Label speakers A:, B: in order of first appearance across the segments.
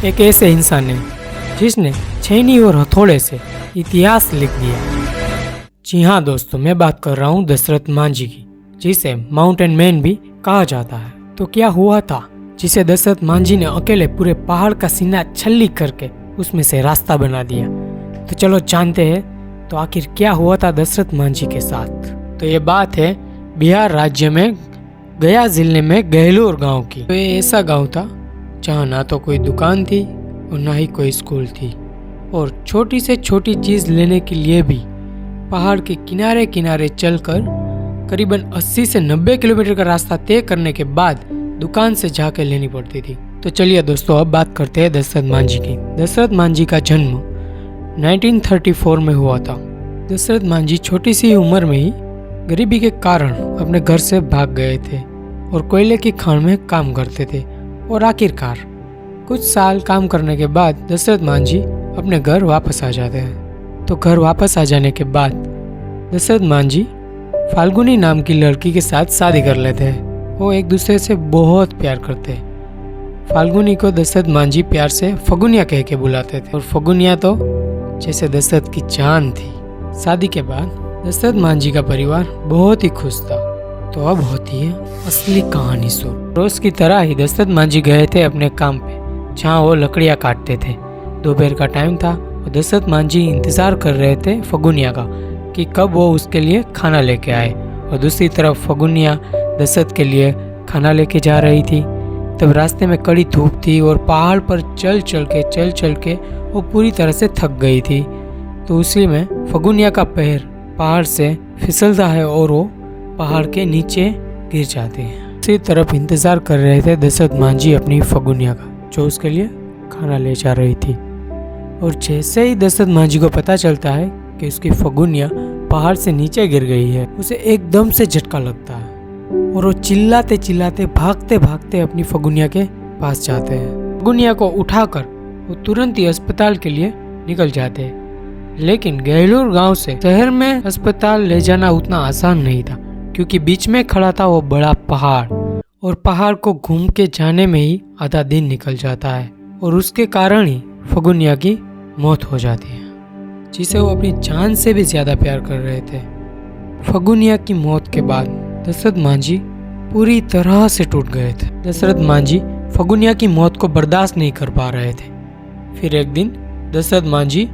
A: एक ऐसे इंसान ने जिसने छेनी और हथौड़े से इतिहास लिख दिया। जी हाँ दोस्तों, मैं बात कर रहा हूँ दशरथ मांझी की, जिसे माउंटेन मैन भी कहा जाता है। तो क्या हुआ था जिसे दशरथ मांझी ने अकेले पूरे पहाड़ का सीना छल्ली करके उसमें से रास्ता बना दिया। तो चलो जानते हैं तो आखिर क्या हुआ था दशरथ मांझी के साथ। तो ये बात है बिहार राज्य में गया जिले में गहलोर गांव की। तो ये ऐसा गांव था जहाँ ना तो कोई दुकान थी और ना ही कोई स्कूल थी, और छोटी से छोटी चीज लेने के लिए भी पहाड़ के किनारे किनारे चलकर करीबन 80 से 90 किलोमीटर का रास्ता तय करने के बाद दुकान से जाकर लेनी पड़ती थी। तो चलिए दोस्तों, अब बात करते हैं दशरथ मांझी की। दशरथ मांझी का जन्म 1934 में हुआ था। दशरथ मांझी छोटी सी उम्र में ही गरीबी के कारण अपने घर से भाग गए थे और कोयले की खान में काम करते थे, और आखिरकार कुछ साल काम करने के बाद दशरथ मांझी अपने घर वापस आ जाते हैं। तो घर वापस आ जाने के बाद दशरथ मांझी फाल्गुनी नाम की लड़की के साथ शादी कर लेते हैं। वो एक दूसरे से बहुत प्यार करते हैं। फाल्गुनी को दशरथ मांझी प्यार से फगुनिया कह के बुलाते थे, और फगुनिया तो जैसे दशरथ की जान थी। शादी के बाद दशरथ मांझी का परिवार बहुत ही खुश था। तो अब होती है असली कहानी शुरू। रोज की तरह ही दशरथ मांझी गए थे अपने काम पे, जहाँ वो लकड़ियाँ काटते थे। दोपहर का टाइम था और दशरथ मांझी इंतजार कर रहे थे फगुनिया का कि कब वो उसके लिए खाना लेके आए, और दूसरी तरफ फगुनिया दशरथ के लिए खाना लेके जा रही थी। तब रास्ते में कड़ी धूप थी और पहाड़ पर चल चल के वो पूरी तरह से थक गई थी। तो उसी में फगुनिया का पैर पहाड़ से फिसलता है और वो पहाड़ के नीचे गिर जाते हैं। उसी तरफ इंतजार कर रहे थे दशरथ मांझी अपनी फगुनिया का, जो उसके लिए खाना ले जा रही थी। और जैसे ही दशरथ मांझी को पता चलता है कि उसकी फगुनिया पहाड़ से नीचे गिर गई है, उसे एकदम से झटका लगता है और वो चिल्लाते चिल्लाते भागते भागते अपनी फगुनिया के पास जाते हैं। फगुनिया को उठाकर वो तुरंत ही अस्पताल के लिए निकल जाते हैं। लेकिन गहलोर गांव से शहर में अस्पताल ले जाना उतना आसान नहीं था, क्योंकि बीच में खड़ा था वो बड़ा पहाड़, और पहाड़ को घूम के जाने में ही आधा दिन निकल जाता है, और उसके कारण ही फगुनिया की मौत हो जाती है, जिसे वो अपनी जान से भी ज्यादा प्यार कर रहे थे। फगुनिया की मौत के बाद दशरथ मांझी पूरी तरह से टूट गए थे। दशरथ मांझी फगुनिया की मौत को बर्दाश्त नहीं कर पा रहे थे। फिर एक दिन दशरथ मांझी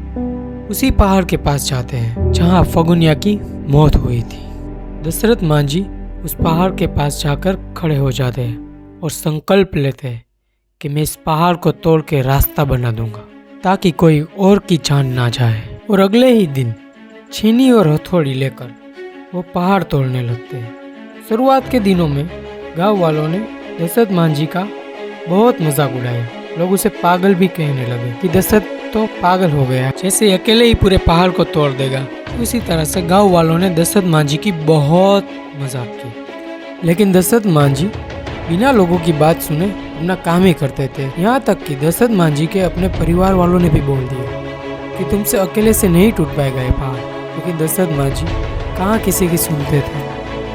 A: उसी पहाड़ के पास जाते हैं जहां फगुनिया की मौत हुई थी। दशरथ मांझी उस पहाड़ के पास जाकर खड़े हो जाते हैं और संकल्प लेते हैं कि मैं इस पहाड़ को तोड़ के रास्ता बना दूंगा, ताकि कोई और की जान ना जाए। और अगले ही दिन छीनी और हथौड़ी लेकर वो पहाड़ तोड़ने लगते हैं। शुरुआत के दिनों में गांव वालों ने दशरथ मांझी का बहुत मजाक उड़ाया। लोग उसे पागल भी कहने लगे कि दशरथ तो पागल हो गया, जैसे अकेले ही पूरे पहाड़ को तोड़ देगा। उसी तरह से गांव वालों ने दशरथ मांझी की बहुत मजाक की। लेकिन दशरथ मांझी बिना लोगों की बात सुने अपना काम ही करते थे। यहाँ तक कि दशरथ मांझी के अपने परिवार वालों ने भी बोल दिया कि तुमसे अकेले से नहीं टूट पाएगा ये पहाड़। लेकिन दशरथ मांझी कहाँ किसी की सुनते थे,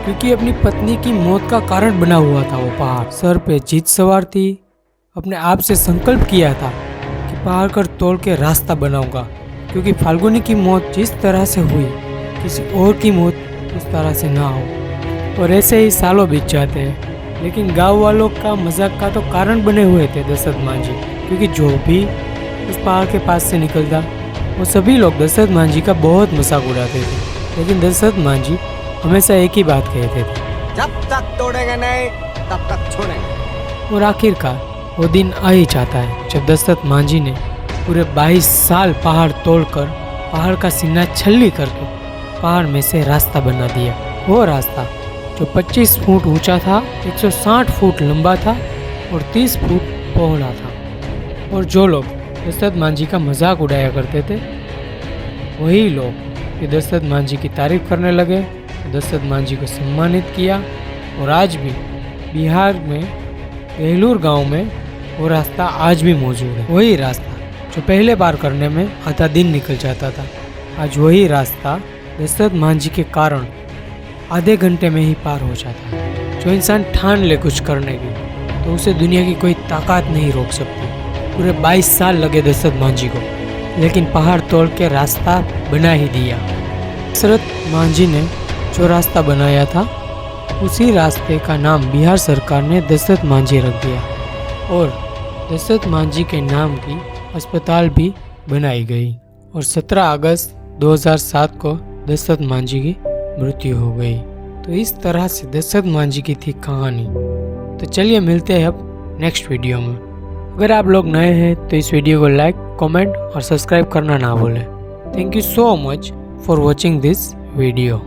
A: क्योंकि अपनी पत्नी की मौत का कारण बना हुआ था वो पहाड़। सर पे जीत सवार थी। अपने आप से संकल्प किया था कि पहाड़ कर तोड़ के रास्ता बनाऊंगा, क्योंकि फाल्गुनी की मौत जिस तरह से हुई किसी और की मौत उस तरह से ना हो। और ऐसे ही सालों बीत जाते हैं। लेकिन गांव वालों का मजाक का तो कारण बने हुए थे दशरथ मांझी, क्योंकि जो भी उस पहाड़ के पास से निकलता वो सभी लोग दशरथ मांझी का बहुत मजाक उड़ाते थे। लेकिन दशरथ मांझी हमेशा एक ही बात कहते थे,
B: जब तक तोड़ेंगे नहीं तब तक छोड़ेंगे।
A: और आखिरकार वो दिन आ ही जाता है जब दशरथ मांझी ने पूरे 22 साल पहाड़ तोड़कर पहाड़ का सीना छल्ली करके पहाड़ में से रास्ता बना दिया। वो रास्ता जो 25 फुट ऊंचा था, 160 फुट लंबा था और 30 फुट पौड़ा था। और जो लोग दशरथ मांझी का मजाक उड़ाया करते थे, वही लोग दशरथ मांझी की तारीफ करने लगे, दशरथ मांझी को सम्मानित किया। और आज भी बिहार में गहलोर गांव में वो रास्ता आज भी मौजूद है। वही रास्ता जो पहले पार करने में आधा दिन निकल जाता था, आज वही रास्ता दशरथ मांझी के कारण आधे घंटे में ही पार हो जाता है। जो इंसान ठान ले कुछ करने की, तो उसे दुनिया की कोई ताकत नहीं रोक सकती। पूरे 22 साल लगे दशरथ मांझी को, लेकिन पहाड़ तोड़ के रास्ता बना ही दिया। दशरथ मांझी ने जो रास्ता बनाया था उसी रास्ते का नाम बिहार सरकार ने दशरथ मांझी रख दिया और दशरथ मांझी के नाम की अस्पताल भी बनाई गई और 17 अगस्त 2007 को दशरथ मांझी की मृत्यु हो गई। तो इस तरह से दशरथ मांझी की थी कहानी। तो चलिए मिलते हैं अब नेक्स्ट वीडियो में। अगर आप लोग नए हैं तो इस वीडियो को लाइक, कमेंट और सब्सक्राइब करना ना भूलें। Thank you so much for watching this video.